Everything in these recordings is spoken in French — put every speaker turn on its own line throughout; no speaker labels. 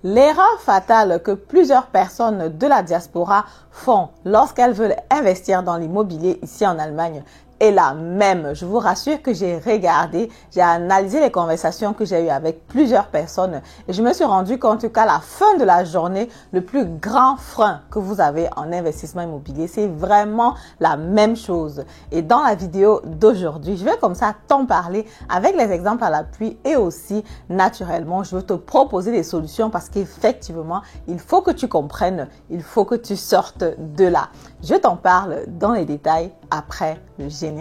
L'erreur fatale que plusieurs personnes de la diaspora font lorsqu'elles veulent investir dans l'immobilier ici en Allemagne est la même. Je vous rassure que j'ai regardé, j'ai analysé les conversations que j'ai eues avec plusieurs personnes et je me suis rendu compte qu'à la fin de la journée, le plus grand frein que vous avez en investissement immobilier, c'est vraiment la même chose. Et dans la vidéo d'aujourd'hui, je vais comme ça t'en parler avec les exemples à l'appui et aussi naturellement, je vais te proposer des solutions parce qu'effectivement, il faut que tu comprennes, il faut que tu sortes de là. Je t'en parle dans les détails après le générique.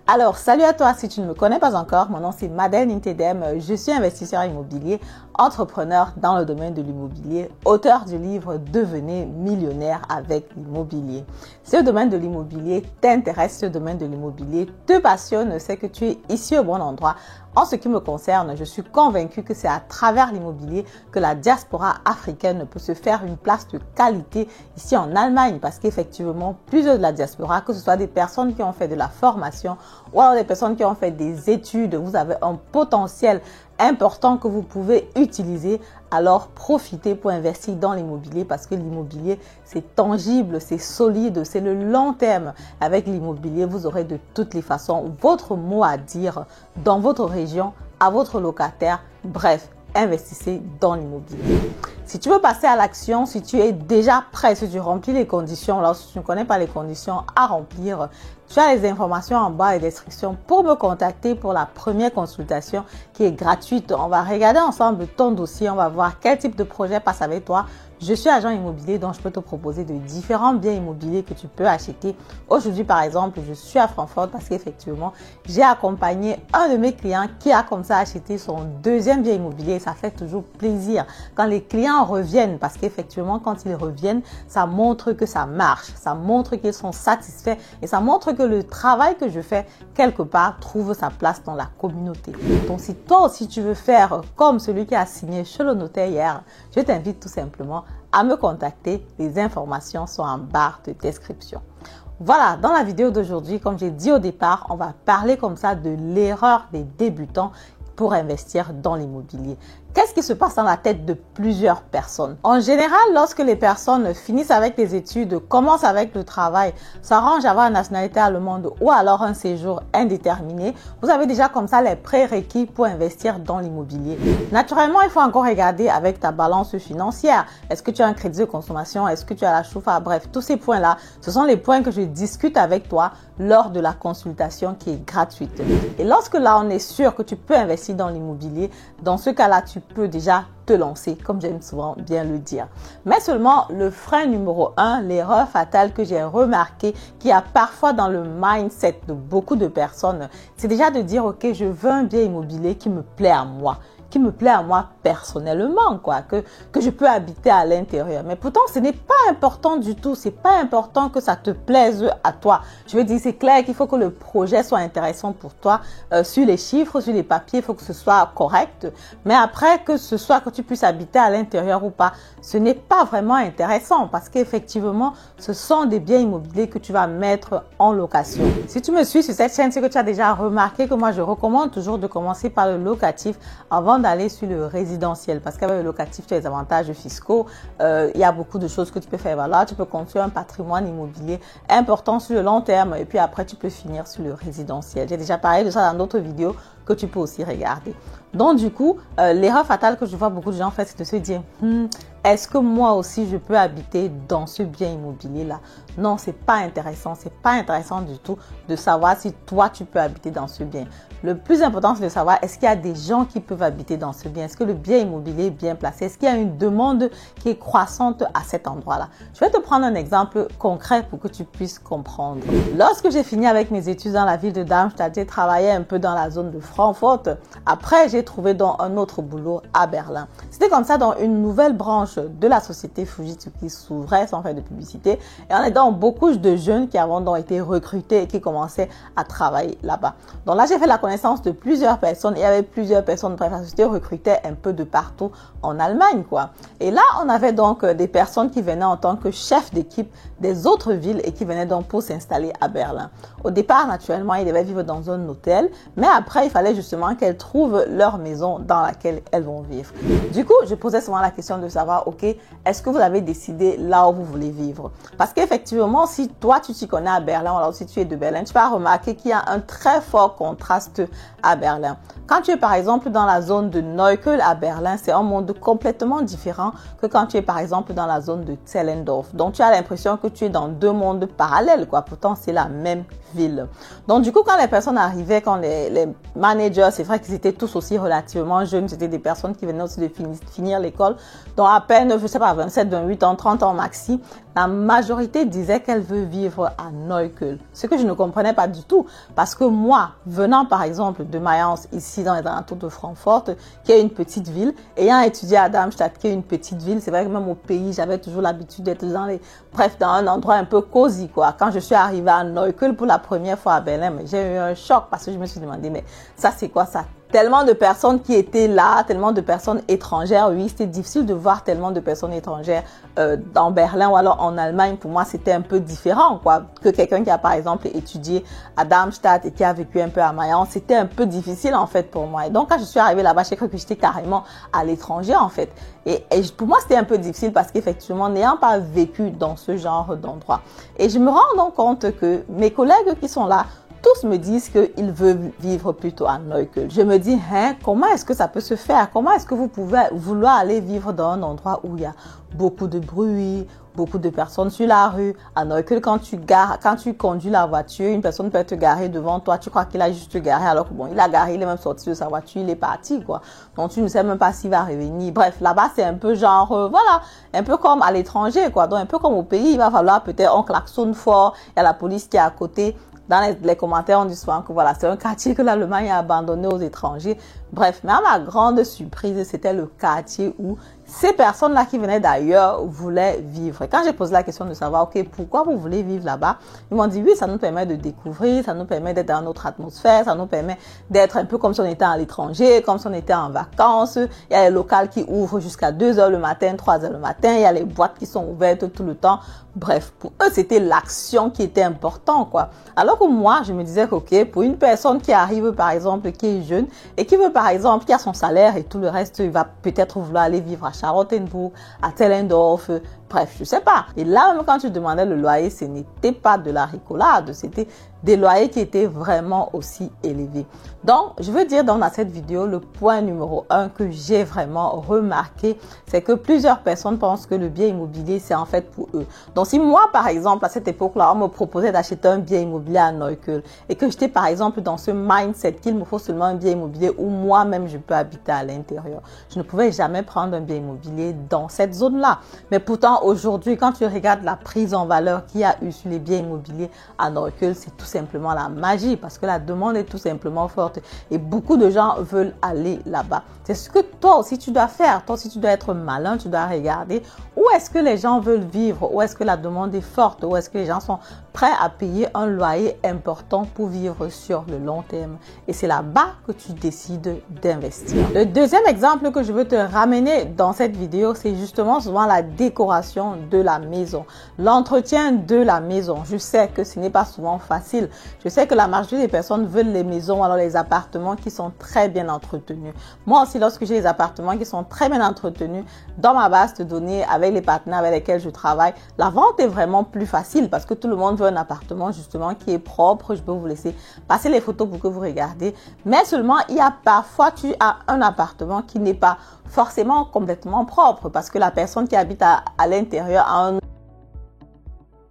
Alors, salut à toi si tu ne me connais pas encore, mon nom c'est Madeleine Intedem, je suis investisseur immobilier, entrepreneur dans le domaine de l'immobilier, auteur du livre Devenez millionnaire avec l'immobilier. Si le domaine de l'immobilier t'intéresse, si le domaine de l'immobilier te passionne, c'est que tu es ici au bon endroit. En ce qui me concerne, je suis convaincue que c'est à travers l'immobilier que la diaspora africaine peut se faire une place de qualité ici en Allemagne parce qu'effectivement, plusieurs de la diaspora, que ce soit des personnes qui ont fait de la formation ou alors des personnes qui ont fait des études, vous avez un potentiel important que vous pouvez utiliser, alors profitez pour investir dans l'immobilier parce que l'immobilier c'est tangible, c'est solide, c'est le long terme. Avec l'immobilier, vous aurez de toutes les façons votre mot à dire dans votre région, à votre locataire, bref, investissez dans l'immobilier. Si tu veux passer à l'action, si tu es déjà prêt, si tu remplis les conditions, lorsque tu ne connais pas les conditions à remplir, tu as les informations en bas et description pour me contacter pour la première consultation qui est gratuite. On va regarder ensemble ton dossier, on va voir quel type de projet passe avec toi. Je suis agent immobilier, donc je peux te proposer de différents biens immobiliers que tu peux acheter. Aujourd'hui, par exemple, je suis à Francfort parce qu'effectivement, j'ai accompagné un de mes clients qui a comme ça acheté son deuxième bien immobilier. Ça fait toujours plaisir quand les clients reviennent parce qu'effectivement, quand ils reviennent, ça montre que ça marche, ça montre qu'ils sont satisfaits et ça montre que le travail que je fais quelque part trouve sa place dans la communauté. Donc, si toi aussi tu veux faire comme celui qui a signé chez le notaire hier, je t'invite tout simplement à me contacter. Les informations sont en barre de description. Voilà, dans la vidéo d'aujourd'hui, comme j'ai dit au départ, on va parler comme ça de l'erreur des débutants pour investir dans l'immobilier. Qu'est-ce qui se passe dans la tête de plusieurs personnes? En général, lorsque les personnes finissent avec les études, commencent avec le travail, s'arrangent à avoir une nationalité allemande ou alors un séjour indéterminé, vous avez déjà comme ça les prérequis pour investir dans l'immobilier. Naturellement, il faut encore regarder avec ta balance financière. Est-ce que tu as un crédit de consommation? Est-ce que tu as la chauffe-eau? Bref, tous ces points-là, ce sont les points que je discute avec toi lors de la consultation qui est gratuite. Et lorsque là, on est sûr que tu peux investir dans l'immobilier, dans ce cas-là, tu peux déjà te lancer, comme j'aime souvent bien le dire. Mais seulement le frein numéro 1, l'erreur fatale que j'ai remarqué, qui a parfois dans le mindset de beaucoup de personnes, c'est déjà de dire, ok, je veux un bien immobilier qui me plaît à moi, personnellement, quoi, que je peux habiter à l'intérieur. Mais pourtant, ce n'est pas important du tout. C'est pas important que ça te plaise à toi. Je veux dire, c'est clair qu'il faut que le projet soit intéressant pour toi. Sur les chiffres, sur les papiers, il faut que ce soit correct. Mais après, que ce soit que tu puisses habiter à l'intérieur ou pas, ce n'est pas vraiment intéressant parce qu'effectivement, ce sont des biens immobiliers que tu vas mettre en location. Si tu me suis sur cette chaîne, c'est que tu as déjà remarqué que moi, je recommande toujours de commencer par le locatif avant d'aller sur le résidentiel parce qu'avec le locatif, tu as les avantages fiscaux. Il y a beaucoup de choses que tu peux faire. Voilà, tu peux construire un patrimoine immobilier important sur le long terme et puis après, tu peux finir sur le résidentiel. J'ai déjà parlé de ça dans d'autres vidéos que tu peux aussi regarder. Donc, du coup, l'erreur fatale que je vois beaucoup de gens faire, c'est de se dire est-ce que moi aussi je peux habiter dans ce bien immobilier là? Non, c'est pas intéressant. C'est pas intéressant du tout de savoir si toi tu peux habiter dans ce bien. Le plus important, c'est de savoir est-ce qu'il y a des gens qui peuvent habiter dans ce bien? Est-ce que le bien immobilier est bien placé? Est-ce qu'il y a une demande qui est croissante à cet endroit-là? Je vais te prendre un exemple concret pour que tu puisses comprendre. Lorsque j'ai fini avec mes études dans la ville de Darmstadt, j'ai travaillé un peu dans la zone de Francfort. Après, j'ai trouvé donc un autre boulot à Berlin. C'était C'était comme ça dans une nouvelle branche de la société Fujitsu qui s'ouvrait sans faire de publicité. Et on est dans beaucoup de jeunes qui avaient donc été recrutés et qui commençaient à travailler là-bas. Donc là, j'ai fait la connaissance de plusieurs personnes. Il y avait plusieurs personnes. Bref, la société recrutait un peu de partout en Allemagne, quoi. Et là, on avait donc des personnes qui venaient en tant que chefs d'équipe des autres villes et qui venaient donc pour s'installer à Berlin. Au départ, naturellement, ils devaient vivre dans un hôtel, mais après, il fallait justement qu'elles trouvent leur maison dans laquelle elles vont vivre. Du coup, je posais souvent la question de savoir, ok, est-ce que vous avez décidé là où vous voulez vivre? Parce qu'effectivement, si toi, tu t'y connais à Berlin, ou alors si tu es de Berlin, tu vas remarquer qu'il y a un très fort contraste à Berlin. Quand tu es par exemple dans la zone de Neukölln à Berlin, c'est un monde complètement différent que quand tu es par exemple dans la zone de Zehlendorf. Donc tu as l'impression que tu es dans deux mondes parallèles, quoi. Pourtant, c'est la même ville. Donc du coup, quand les personnes arrivaient, quand les managers, c'est vrai qu'ils étaient tous aussi relativement jeunes, c'était des personnes qui venaient aussi de finir l'école, donc à peine, je sais pas, 27, 28 ans, 30 ans maxi, la majorité disait qu'elle veut vivre à Neukölln. Ce que je ne comprenais pas du tout, parce que moi, venant par exemple de Mayence, ici dans les alentours de Francfort, qui est une petite ville, ayant étudié à Darmstadt, qui est une petite ville, c'est vrai que même au pays, j'avais toujours l'habitude d'être dans un endroit un peu cosy, quoi. Quand je suis arrivée à Neukölln pour la première fois à Berlin, j'ai eu un choc parce que je me suis demandé, mais ça c'est quoi ça? Tellement de personnes qui étaient là, tellement de personnes étrangères. Oui, c'était difficile de voir tellement de personnes étrangères dans Berlin ou alors en Allemagne. Pour moi, c'était un peu différent, quoi, que quelqu'un qui a par exemple étudié à Darmstadt et qui a vécu un peu à Mayence. C'était un peu difficile en fait pour moi. Et donc quand je suis arrivée là-bas, j'ai cru que j'étais carrément à l'étranger en fait. Et pour moi, c'était un peu difficile parce qu'effectivement, n'ayant pas vécu dans ce genre d'endroit. Et je me rends donc compte que mes collègues qui sont là, tous me disent qu'ils veulent vivre plutôt à Neukölln. Je me dis, hein, comment est-ce que ça peut se faire? Comment est-ce que vous pouvez vouloir aller vivre dans un endroit où il y a beaucoup de bruit, beaucoup de personnes sur la rue? À Neukölln, quand tu conduis la voiture, une personne peut te garer devant toi, tu crois qu'il a juste garé alors que bon, il a garé, il est même sorti de sa voiture, il est parti, quoi. Donc tu ne sais même pas s'il va revenir. Bref, là-bas, c'est un peu genre, voilà, un peu comme à l'étranger, quoi. Donc un peu comme au pays, il va falloir peut-être un klaxon fort, il y a la police qui est à côté. Dans les commentaires, on dit souvent que voilà, c'est un quartier que l'Allemagne a abandonné aux étrangers. Bref, mais à ma grande surprise, c'était le quartier où ces personnes-là qui venaient d'ailleurs voulaient vivre. Et quand j'ai posé la question de savoir, ok, pourquoi vous voulez vivre là-bas? Ils m'ont dit, oui, ça nous permet de découvrir, ça nous permet d'être dans notre atmosphère, ça nous permet d'être un peu comme si on était à l'étranger, comme si on était en vacances. Il y a les locales qui ouvrent jusqu'à 2 heures le matin, 3 heures le matin. Il y a les boîtes qui sont ouvertes tout le temps. Bref, pour eux, c'était l'action qui était importante, quoi. Alors que moi, je me disais que, ok, pour une personne qui arrive, par exemple, qui est jeune et qui veut, par exemple, qui a son salaire et tout le reste, il va peut-être vouloir aller vivre à Charlottenburg, à Zehlendorf, bref, je sais pas. Et là, même quand tu demandais le loyer, ce n'était pas de la rigolade, c'était des loyers qui étaient vraiment aussi élevés. Donc, je veux dire dans cette vidéo, le point numéro 1 que j'ai vraiment remarqué, c'est que plusieurs personnes pensent que le bien immobilier, c'est en fait pour eux. Donc, si moi, par exemple, à cette époque-là, on me proposait d'acheter un bien immobilier à Neukölln et que j'étais, par exemple, dans ce mindset qu'il me faut seulement un bien immobilier où moi-même, je peux habiter à l'intérieur, je ne pouvais jamais prendre un bien immobilier dans cette zone-là. Mais pourtant, aujourd'hui, quand tu regardes la prise en valeur qu'il y a eu sur les biens immobiliers à Neukölln, c'est tout simplement la magie parce que la demande est tout simplement forte et beaucoup de gens veulent aller là-bas. C'est ce que toi aussi tu dois faire. Toi aussi tu dois être malin, tu dois regarder où est-ce que les gens veulent vivre, où est-ce que la demande est forte, où est-ce que les gens sont prêts à payer un loyer important pour vivre sur le long terme. Et c'est là-bas que tu décides d'investir. Le deuxième exemple que je veux te ramener dans cette vidéo, c'est justement souvent la décoration de la maison, l'entretien de la maison. Je sais que ce n'est pas souvent facile. Je sais que la majorité des personnes veulent les maisons, alors les appartements qui sont très bien entretenus. Moi aussi, lorsque j'ai les appartements qui sont très bien entretenus, dans ma base de données, avec les partenaires avec lesquels je travaille, la vente est vraiment plus facile parce que tout le monde veut un appartement justement qui est propre. Je peux vous laisser passer les photos pour que vous regardez. Mais seulement, il y a parfois, tu as un appartement qui n'est pas forcément complètement propre parce que la personne qui habite à l'intérieur a un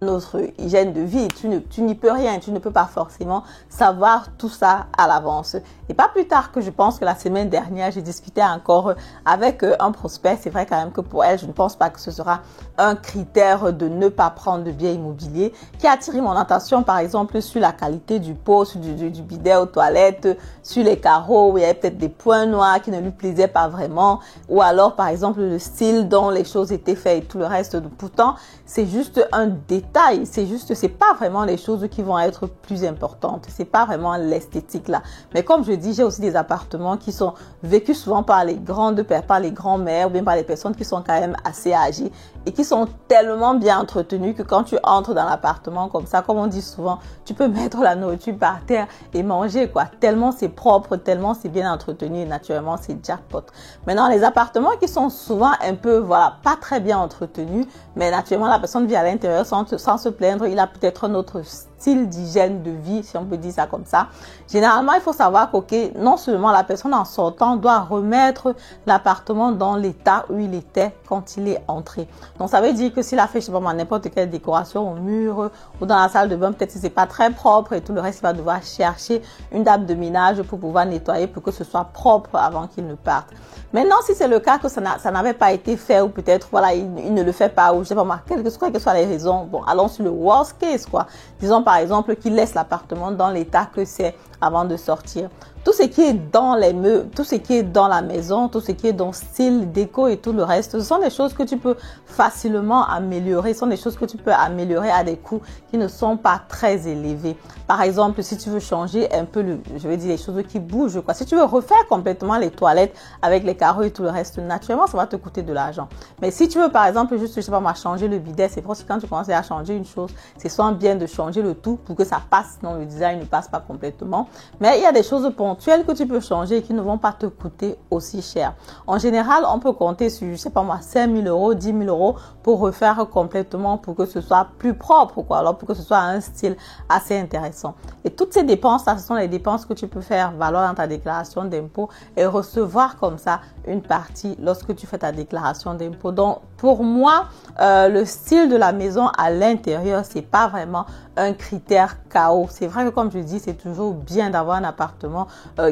notre hygiène de vie. Tu n'y peux rien, tu ne peux pas forcément savoir tout ça à l'avance. Et pas plus tard que je pense que la semaine dernière, j'ai discuté encore avec un prospect. C'est vrai quand même que pour elle, je ne pense pas que ce sera un critère de ne pas prendre de biens immobiliers qui a attiré mon attention, par exemple, sur la qualité du pot, du bidet aux toilettes, sur les carreaux où il y avait peut-être des points noirs qui ne lui plaisaient pas vraiment, ou alors, par exemple, le style dont les choses étaient faites et tout le reste. Pourtant, c'est juste un détail, c'est pas vraiment les choses qui vont être plus importantes, c'est pas vraiment l'esthétique là. Mais comme je dis, j'ai aussi des appartements qui sont vécus souvent par les grands-mères ou bien par les personnes qui sont quand même assez âgées et qui sont tellement bien entretenus que quand tu entres dans l'appartement comme ça, comme on dit souvent, tu peux mettre la nourriture par terre et manger quoi. Tellement c'est propre, tellement c'est bien entretenu et naturellement c'est jackpot. Maintenant, les appartements qui sont souvent un peu, voilà, pas très bien entretenus, mais naturellement la personne vit à l'intérieur sans se plaindre, il a peut-être un autre style d'hygiène de vie, si on peut dire ça comme ça. Généralement, il faut savoir que non seulement la personne en sortant doit remettre l'appartement dans l'état où il était quand il est entré. Donc, ça veut dire que s'il a fait, je sais pas, n'importe quelle décoration au mur ou dans la salle de bain, peut-être que c'est pas très propre et tout le reste, il va devoir chercher une dame de ménage pour pouvoir nettoyer pour que ce soit propre avant qu'il ne parte. Maintenant, si c'est le cas que ça n'avait pas été fait ou peut-être, voilà, il ne le fait pas ou je sais pas moi, quelles que soient les raisons, bon, allons sur le worst case, quoi. Disons par exemple qu'il laisse l'appartement dans l'état que c'est avant de sortir. Tout ce qui est dans les meubles, tout ce qui est dans la maison, tout ce qui est dans style, déco et tout le reste, ce sont des choses que tu peux facilement améliorer. Ce sont des choses que tu peux améliorer à des coûts qui ne sont pas très élevés. Par exemple, si tu veux changer un peu je vais dire les choses qui bougent, quoi. Si tu veux refaire complètement les toilettes avec les carreaux et tout le reste, naturellement, ça va te coûter de l'argent. Mais si tu veux, par exemple, juste, je sais pas moi, changer le bidet, c'est parce que quand tu commences à changer une chose, c'est souvent bien de changer le tout pour que ça passe, sinon le design ne passe pas complètement. Mais il y a des choses ponctuelles que tu peux changer et qui ne vont pas te coûter aussi cher. En général, on peut compter sur, je sais pas moi, 5 000 euros, 10 000 euros pour refaire complètement pour que ce soit plus propre, quoi. Alors, pour que ce soit un style assez intéressant. Et toutes ces dépenses, ce sont les dépenses que tu peux faire valoir dans ta déclaration d'impôt et recevoir comme ça une partie lorsque tu fais ta déclaration d'impôt. Donc, pour moi, le style de la maison à l'intérieur, c'est pas vraiment un critère KO. C'est vrai que comme je dis, c'est toujours bien d'avoir un appartement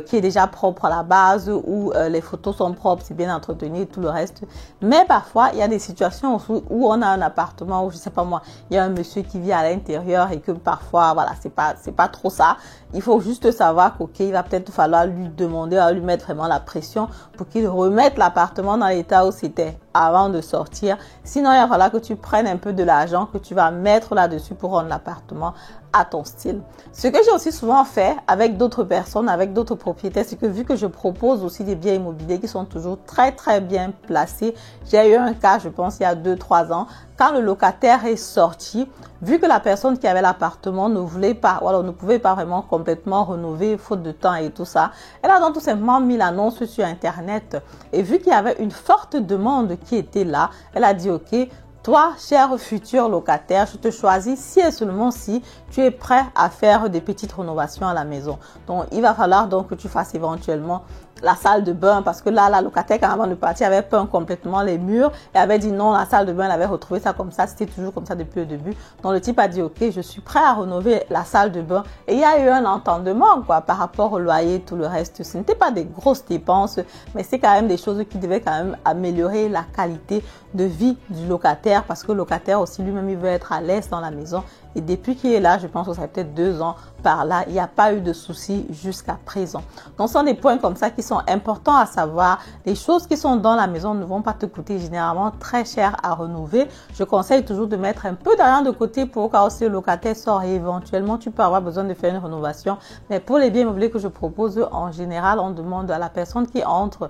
qui est déjà propre à la base, où les photos sont propres, c'est bien entretenu et tout le reste. Mais parfois, il y a des situations où on a un appartement où, je sais pas moi, il y a un monsieur qui vit à l'intérieur et que parfois, voilà, c'est pas trop ça. Il faut juste savoir qu'il va peut-être falloir lui demander, à lui mettre vraiment la pression pour qu'il remette l'appartement dans l'état où c'était avant de sortir. Sinon, il va falloir que tu prennes un peu de l'argent que tu vas mettre là-dessus pour rendre l'appartement à ton style. Ce que j'ai aussi souvent fait avec d'autres personnes, avec d'autres propriétaires, c'est que vu que je propose aussi des biens immobiliers qui sont toujours très très bien placés, j'ai eu un cas, je pense, il y a 2-3 ans, quand le locataire est sorti, vu que la personne qui avait l'appartement ne voulait pas, voilà, ne pouvait pas vraiment complètement rénover, faute de temps et tout ça, elle a donc tout simplement mis l'annonce sur Internet. Et vu qu'il y avait une forte demande qui était là, elle a dit, OK, toi, cher futur locataire, je te choisis si et seulement si tu es prêt à faire des petites rénovations à la maison. Donc, il va falloir donc que tu fasses éventuellement la salle de bain parce que là, la locataire, quand avant de partir, avait peint complètement les murs et avait dit non, la salle de bain, elle avait retrouvé ça comme ça. C'était toujours comme ça depuis le début. Donc, le type a dit, OK, je suis prêt à rénover la salle de bain. Et il y a eu un entendement, quoi, par rapport au loyer et tout le reste. Ce n'était pas des grosses dépenses, mais c'est quand même des choses qui devaient quand même améliorer la qualité de vie du locataire parce que le locataire aussi lui-même, il veut être à l'aise dans la maison. Et depuis qu'il est là, je pense que ça fait peut-être 2 ans par là, il n'y a pas eu de soucis jusqu'à présent. Donc, ce sont des points comme ça qui sont importants à savoir. Les choses qui sont dans la maison ne vont pas te coûter généralement très cher à rénover. Je conseille toujours de mettre un peu d'argent de côté pour quand aussi le locataire sort et éventuellement tu peux avoir besoin de faire une rénovation. Mais pour les biens immobiliers que je propose, en général, on demande à la personne qui entre,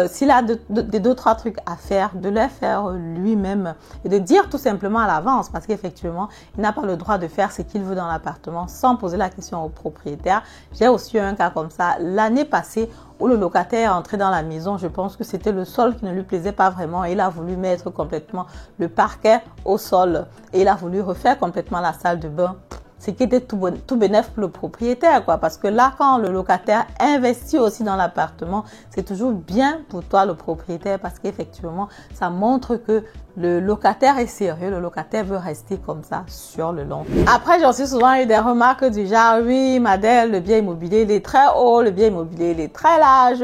s'il a 2-3 trucs à faire, de les faire lui-même et de dire tout simplement à l'avance parce qu'effectivement, il n'a pas le droit de faire ce qu'il veut dans l'appartement sans poser la question au propriétaire. J'ai aussi eu un cas comme ça l'année passée où le locataire est entré dans la maison. Je pense que c'était le sol qui ne lui plaisait pas vraiment et il a voulu mettre complètement le parquet au sol et il a voulu refaire complètement la salle de bain. ce qui était tout bénef pour le propriétaire, quoi. Parce que là, quand le locataire investit aussi dans l'appartement, c'est toujours bien pour toi, le propriétaire, parce qu'effectivement, ça montre que le locataire est sérieux, le locataire veut rester comme ça sur le long terme. Après, j'ai aussi souvent eu des remarques du genre, oui, Madel, le bien immobilier, il est très haut, le bien immobilier, il est très large,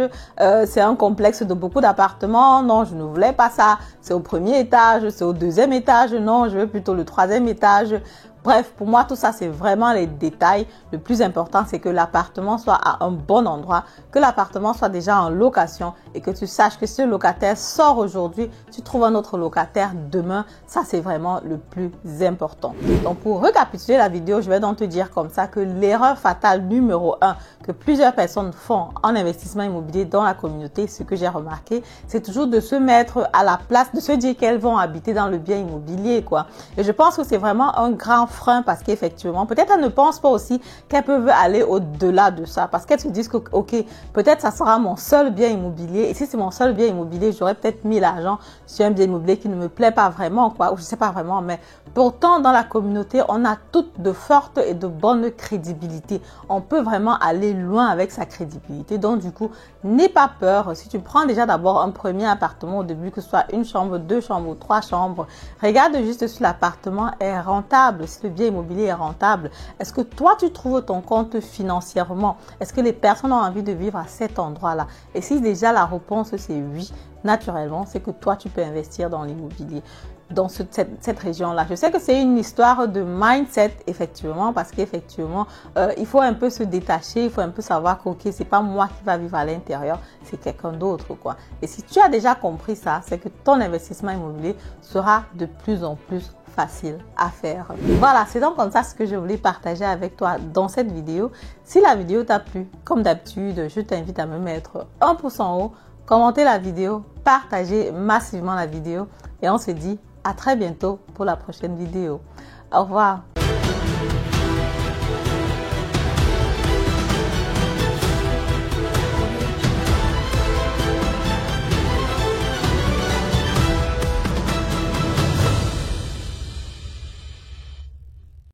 c'est un complexe de beaucoup d'appartements, non, je ne voulais pas ça, c'est au premier étage, c'est au deuxième étage, non, je veux plutôt le troisième étage. Bref, pour moi, tout ça, c'est vraiment les détails. Le plus important, c'est que l'appartement soit à un bon endroit, que l'appartement soit déjà en location et que tu saches que si le locataire sort aujourd'hui, tu trouves un autre locataire demain. Ça, c'est vraiment le plus important. Donc, pour récapituler la vidéo, je vais donc te dire comme ça que l'erreur fatale numéro 1 que plusieurs personnes font en investissement immobilier dans la communauté, ce que j'ai remarqué, c'est toujours de se mettre à la place, de se dire qu'elles vont habiter dans le bien immobilier, quoi. Et je pense que c'est vraiment un grand frein parce qu'effectivement, peut-être elles ne pensent pas aussi qu'elles peuvent aller au-delà de ça parce qu'elles se disent que, ok, peut-être ça sera mon seul bien immobilier et si c'est mon seul bien immobilier, j'aurais peut-être mis l'argent sur un bien immobilier qui ne me plaît pas vraiment, quoi, ou je sais pas vraiment, mais pourtant, dans la communauté, on a toutes de fortes et de bonnes crédibilités. On peut vraiment aller loin avec sa crédibilité. Donc, du coup, n'aie pas peur. Si tu prends déjà d'abord un premier appartement au début, que ce soit une chambre, deux chambres ou trois chambres, regarde juste si l'appartement est rentable, si le bien immobilier est rentable. Est-ce que toi, tu trouves ton compte financièrement? Est-ce que les personnes ont envie de vivre à cet endroit-là? Et si déjà la réponse c'est oui, naturellement, c'est que toi, tu peux investir dans l'immobilier dans cette région-là. Je sais que c'est une histoire de mindset, effectivement, parce qu'effectivement, il faut un peu se détacher, il faut un peu savoir que, ok, c'est pas moi qui va vivre à l'intérieur, c'est quelqu'un d'autre, quoi. Et si tu as déjà compris ça, c'est que ton investissement immobilier sera de plus en plus facile à faire. Voilà, c'est donc comme ça ce que je voulais partager avec toi dans cette vidéo. Si la vidéo t'a plu, comme d'habitude, je t'invite à me mettre un pouce en haut, commenter la vidéo, partager massivement la vidéo et on se dit à très bientôt pour la prochaine vidéo. Au revoir.